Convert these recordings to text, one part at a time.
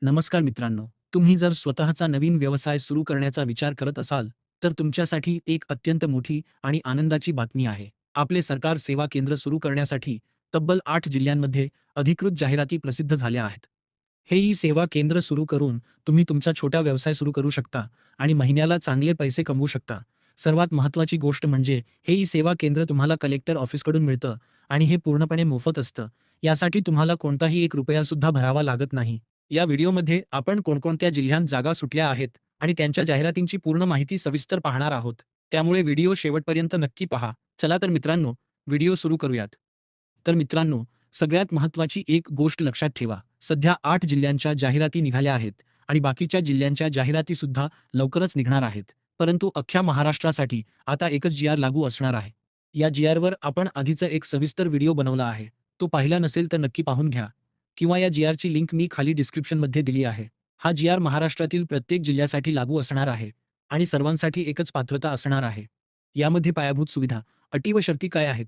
नमस्कार मित्रांनो, तुम्ही जर स्वतःचा नवीन व्यवसाय सुरू करण्याचा विचार करत असाल, तर तुमच्यासाठी एक अत्यंत मोठी आणि आनंदाची बातमी आहे. आपले सरकार सेवा केंद्र सुरू करण्यासाठी तब्बल 8 जिल्ह्यांमध्ये अधिकृत जाहिराती प्रसिद्ध झाल्या आहेत. हे ई सेवा केंद्र सुरू करून तुम्ही तुमचा छोटा व्यवसाय सुरू करू शकता आणि महिन्याला चांगले पैसे कमवू शकता. सर्वात महत्त्वाची गोष्ट म्हणजे हे ई सेवा केंद्र तुम्हाला कलेक्टर ऑफिसकडून मिळतं आणि हे पूर्णपणे मोफत असतं. यासाठी तुम्हाला कोणताही 1 रुपयासुद्धा भरावा लागत नाही. या व्हिडिओमध्ये आपण कोणकोणत्या जिल्ह्यांत जागा सुटल्या आहेत आणि त्यांच्या जाहिरातींची पूर्ण माहिती सविस्तर पाहणार आहोत. त्यामुळे व्हिडिओ शेवटपर्यंत नक्की पहा. चला तर मित्रांनो, व्हिडिओ सुरू करूयात. तर मित्रांनो, सगळ्यात महत्त्वाची एक गोष्ट लक्षात ठेवा. सध्या 8 जिल्ह्यांच्या जाहिराती निघाल्या आहेत आणि बाकीच्या जिल्ह्यांच्या जाहिरातीसुद्धा लवकरच निघणार आहेत. परंतु अख्ख्या महाराष्ट्रासाठी आता एकच जी-आर लागू असणार आहे. या जी-आरवर आपण आधीचा एक सविस्तर व्हिडिओ बनवला आहे. तो पाहिला नसेल तर नक्की पाहून घ्या. किंवा या जी-आरची लिंक मी खाली डिस्क्रिप्शनमध्ये दिली आहे. हा जी-आर महाराष्ट्रातील प्रत्येक जिल्ह्यासाठी लागू असणार आहे आणि सर्वांसाठी एकच पात्रता असणार आहे. यामध्ये पायाभूत सुविधा, अटी व शर्ती काय आहेत,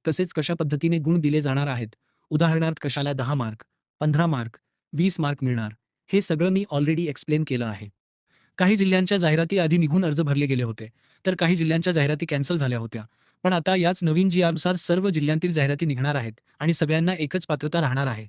तसेच कशा पद्धतीने गुण दिले जाणार आहेत. उदाहरणार्थ कशाला 10 मार्क, 15 मार्क, 20 मार्क मिळणार, हे सगळं मी ऑलरेडी एक्सप्लेन केलं आहे. काही जिल्ह्यांच्या जाहिराती आधी निघून अर्ज भरले गेले होते, तर काही जिल्ह्यांच्या जाहिराती कॅन्सल झाल्या होत्या. पण आता याच नवीन जी-आरनुसार सर्व जिल्ह्यांतील जाहिराती निघणार आहेत आणि सगळ्यांना एकच पात्रता राहणार आहे.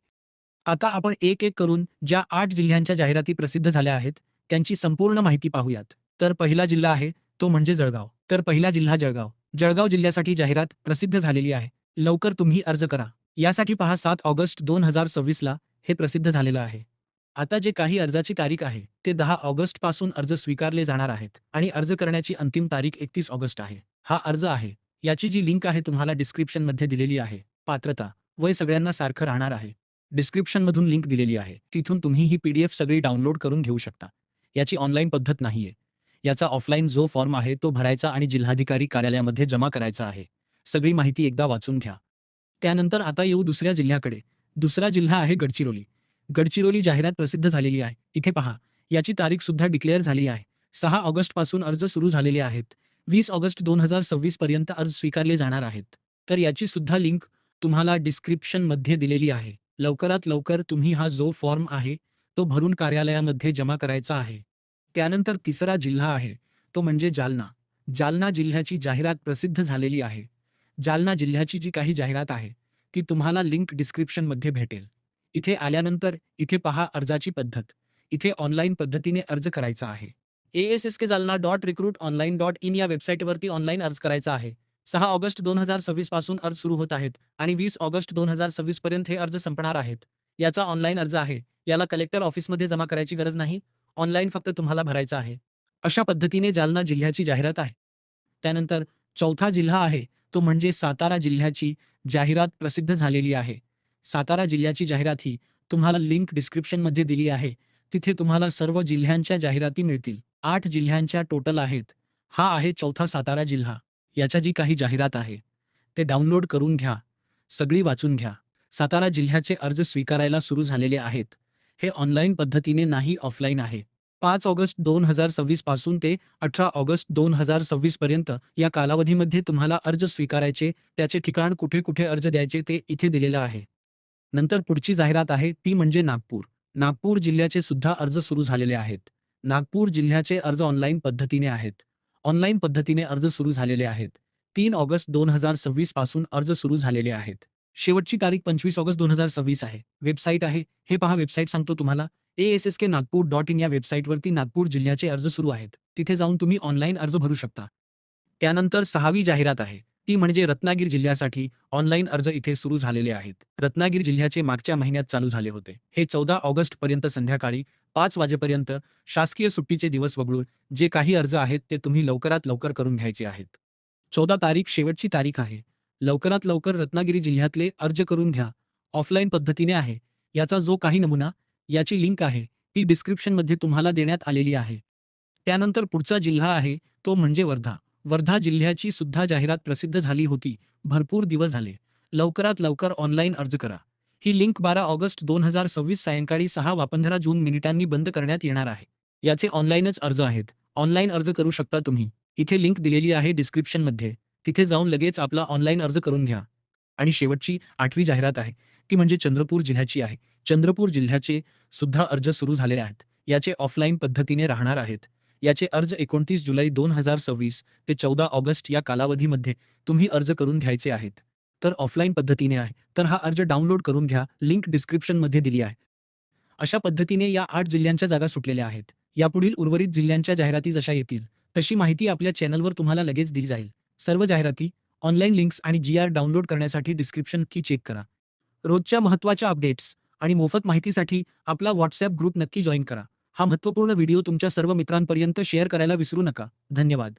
आता आपण एक-एक करून ज्या 8 जिल्ह्यांच्या जाहिराती प्रसिद्ध झाल्या आहेत, त्यांची संपूर्ण माहिती पाहूयात. तर पहिला जिल्हा आहे, तो म्हणजे जळगाव. तर पहिला जिल्हा जळगाव. जळगाव जिल्ह्यासाठी जाहिरात प्रसिद्ध झालेली आहे. लवकर तुम्ही अर्ज करा. यासाठी पहा 7 ऑगस्ट 2026 ला हे प्रसिद्ध झालेलं आहे. आता जे काही अर्जाची तारीख आहे, ते 10 ऑगस्टपासून अर्ज स्वीकारले जाणार आहेत आणि अर्ज करण्याची अंतिम तारीख 31 ऑगस्ट आहे. हा अर्ज आहे. याची जी लिंक आहे तुम्हाला डिस्क्रिप्शनमध्ये दिलेली आहे. पात्रता, वय सगळ्यांना सारखं राहणार आहे. डिस्क्रिप्शनमधून लिंक दिलेली आहे. तिथून तुम्ही ही पी-डी-एफ सगळी डाउनलोड करून घेऊ शकता. याची ऑनलाईन पद्धत नाहीये. याचा ऑफलाईन जो फॉर्म आहे तो भरायचा आणि जिल्हाधिकारी कार्यालयामध्ये जमा करायचा आहे. सगळी माहिती एकदा वाचून घ्या. त्यानंतर आता येऊ दुसऱ्या जिल्ह्याकडे. दुसरा जिल्हा आहे गडचिरोली. गडचिरोली जाहिरात प्रसिद्ध झालेली आहे. इथे पहा, याची तारीखसुद्धा डिक्लेअर झाली आहे. 6 ऑगस्टपासून अर्ज सुरू झालेले आहेत. 20 ऑगस्ट 2026 पर्यंत अर्ज स्वीकारले जाणार आहेत. तर याची सुद्धा लिंक तुम्हाला डिस्क्रिप्शनमध्ये दिलेली आहे. लवकरात लवकर तुम्ही हा जो फॉर्म आहे, तो भरून कार्यालयामध्ये जमा करायचा आहे. त्यानंतर तिसरा जिल्हा आहे, तो म्हणजे जालना. जालना जिल्ह्याची जाहिरात प्रसिद्ध झालेली आहे. जालना जिल्ह्याची जी काही जाहिरात आहे, ती तुम्हाला लिंक डिस्क्रिप्शनमध्ये भेटेल. इथे आल्यानंतर इथे पहा अर्जाची पद्धत. इथे ऑनलाईन पद्धतीने अर्ज करायचा आहे. ASSKjalna.recruitonline.in या वेबसाईटवरती ऑनलाईन अर्ज करायचा आहे. 6 ऑगस्ट 2026 पासून अर्ज सुरू होत आहेत आणि 20 ऑगस्ट 2026 पर्यंत हे अर्ज संपणार आहेत. याचा ऑनलाईन अर्ज आहे. याला कलेक्टर ऑफिसमध्ये जमा करायची गरज नाही. ऑनलाईन फक्त तुम्हाला भरायचा आहे. अशा पद्धतीने जालना जिल्ह्याची जाहिरात आहे. त्यानंतर चौथा जिल्हा आहे, तो म्हणजे सातारा जिल्ह्याची जाहिरात प्रसिद्ध झालेली आहे. सातारा जिल्ह्याची जाहिरात ही तुम्हाला लिंक डिस्क्रिप्शनमध्ये दिली आहे. तिथे तुम्हाला सर्व जिल्ह्यांच्या जाहिराती मिळतील. 8 जिल्ह्यांच्या टोटल आहेत. हा आहे चौथा सातारा जिल्हा. याच्या जी काही जाहिरात आहे, ते डाउनलोड करून घ्या. सगळी वाचून घ्या. सातारा जिल्ह्याचे अर्ज स्वीकारायला सुरू झालेले आहेत. हे ऑनलाईन पद्धतीने नाही ऑफलाईन आहे. 5 ऑगस्ट 2026 पासून ते 18 ऑगस्ट 2026 पर्यंत या कालावधीमध्ये तुम्हाला अर्ज स्वीकारायचे, त्याचे ठिकाण कुठे-कुठे अर्ज द्यायचे ते इथे दिलेलं आहे. नंतर पुढची जाहिरात आहे ती म्हणजे नागपूर. नागपूर जिल्ह्याचे सुद्धा अर्ज सुरू झालेले आहेत. नागपूर जिल्ह्याचे अर्ज ऑनलाईन पद्धतीने आहेत. ऑनलाईन पद्धतीने अर्ज सुरू झालेले आहेत. 3 ऑगस्ट 2026 पासून अर्ज सुरू झालेले आहेत. शेवटची तारीख 25 ऑगस्ट 2026 आहे. वेबसाईट आहे. हे पहा वेबसाईट सांगतो तुम्हाला. ASSKnagpur.in या वेबसाईटवरती नागपूर जिल्ह्याचे अर्ज सुरू आहेत. तिथे जाऊन तुम्ही ऑनलाईन अर्ज भरू शकता. त्यानंतर 6वी जाहिरात आहे. ती म्हणजे रत्नागिरी जिल्ह्यासाठी ऑनलाईन अर्ज इथे सुरू झालेले आहेत. रत्नागिरी जिल्ह्याचे मागच्या महिन्यात चालू झाले होते. हे 14 ऑगस्टपर्यंत संध्याकाळी 5 वाजेपर्यंत शासकीय सुट्टीचे दिवस वगळून जे काही अर्ज आहेत ते तुम्ही लवकरात लवकर करून घ्यायचे आहेत. 14 तारीख शेवटची तारीख आहे. लवकरात लवकर रत्नागिरी जिल्ह्यातले अर्ज करून घ्या. ऑफलाईन पद्धतीने आहे. याचा जो काही नमुना, याची लिंक आहे, ती डिस्क्रिप्शनमध्ये तुम्हाला देण्यात आलेली आहे. त्यानंतर पुढचा जिल्हा आहे, तो म्हणजे वर्धा. वर्धा जिल्ह्याची सुद्धा जाहिरात प्रसिद्ध झाली होती. भरपूर दिवस झाले. लवकरात लवकर ऑनलाईन अर्ज करा. ही लिंक 12 ऑगस्ट 2026 सायंकाळी 6 वा 15 जून मिनिटांनी बंद करण्यात येणार आहे. याचे ऑनलाईनच अर्ज आहेत. ऑनलाईन अर्ज करू शकता तुम्ही. इथे लिंक दिलेली आहे डिस्क्रिप्शनमध्ये. तिथे जाऊन लगेच आपला ऑनलाईन अर्ज करून घ्या. आणि शेवटची 8वी जाहिरात आहे. ती म्हणजे चंद्रपूर जिल्ह्याची आहे. चंद्रपूर जिल्ह्याचे सुद्धा अर्ज सुरू झालेले आहेत. याचे ऑफलाईन पद्धतीने राहणार आहेत. याचे अर्ज 29 जुलै 2026 ते 14 ऑगस्ट या कालावधीमध्ये तुम्ही अर्ज करून घ्यायचे आहेत. तर ऑफलाईन पद्धतीने आहे, तर हा अर्ज डाउनलोड करून घ्या. लिंक डिस्क्रिप्शनमध्ये दिली आहे. अशा पद्धतीने या 8 जिल्ह्यांच्या जागा सुटलेल्या आहेत. यापुढील उर्वरित जिल्ह्यांच्या जाहिराती जशा येतील, तशी माहिती आपल्या चॅनलवर तुम्हाला लगेच दिली जाईल. सर्व जाहिराती, ऑनलाईन लिंक्स आणि GR डाउनलोड करण्यासाठी डिस्क्रिप्शन की चेक करा. रोजच्या महत्त्वाच्या अपडेट्स आणि मोफत माहितीसाठी आपला WhatsApp ग्रुप नक्की जॉइन करा. हा महत्त्वपूर्ण व्हिडिओ तुमच्या सर्व मित्रांपर्यंत शेअर करायला विसरू नका. धन्यवाद.